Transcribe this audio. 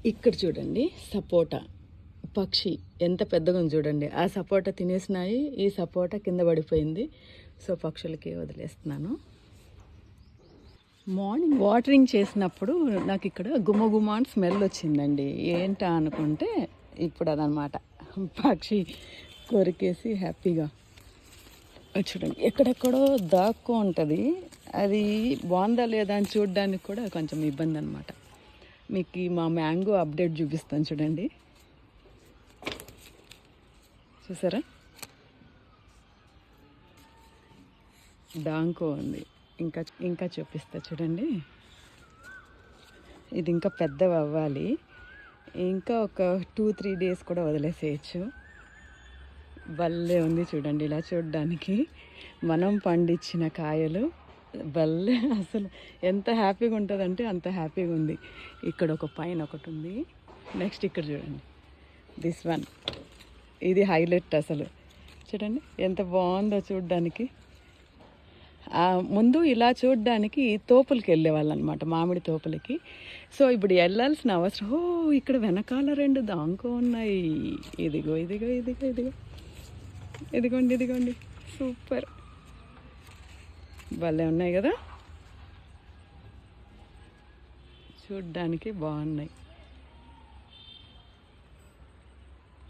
ఇక్కడ చూడండి సపోటా పక్షి ఎంత పెద్దగా ఉంది చూడండి. ఆ సపోటా తినేసినాయి, ఈ సపోటా కింద పడిపోయింది. సో పక్షులకి వదిలేస్తున్నాను. మార్నింగ్ వాటరింగ్ చేసినప్పుడు నాకు ఇక్కడ గుమ్మ అని స్మెల్ వచ్చిందండి. ఏంటా అనుకుంటే ఇప్పుడు అదనమాట పక్షి కొరికేసి హ్యాపీగా చూడండి ఎక్కడెక్కడో దాక్కో ఉంటుంది. అది బాగుందా లేదా అని చూడడానికి కూడా కొంచెం ఇబ్బంది అనమాట. మీకు మా మ్యాంగో అప్డేట్ చూపిస్తాను చూడండి. చూసారా డాంకో ఉంది. ఇంకా ఇంకా చూపిస్తా చూడండి. ఇది ఇంకా పెద్దవి అవ్వాలి. ఇంకా ఒక 2-3 డేస్ కూడా వదిలేసేయచ్చు. భలే ఉంది చూడండి. ఇలా చూడడానికి మనం పండించిన కాయలు భలే అసలు ఎంత హ్యాపీగా ఉంటుందంటే అంత హ్యాపీగా ఉంది. ఇక్కడ ఒక పైన ఒకటి ఉంది. నెక్స్ట్ ఇక్కడ చూడండి దిస్ వన్. ఇది హైలైట్ అసలు. చూడండి ఎంత బాగుందో చూడడానికి. ముందు ఇలా చూడడానికి తోపులకి వెళ్ళేవాళ్ళు అనమాట, మామిడి తోపులకి. సో ఇప్పుడు వెళ్ళాల్సిన అవసరం. ఇక్కడ వెనకాల 2 దాంకో ఉన్నాయి. ఇదిగో ఇదిగో ఇదిగో ఇదిగో ఇదిగోండి ఇదిగోండి. సూపర్, భలే ఉన్నాయి కదా, చూడ్డానికి బాగున్నాయి.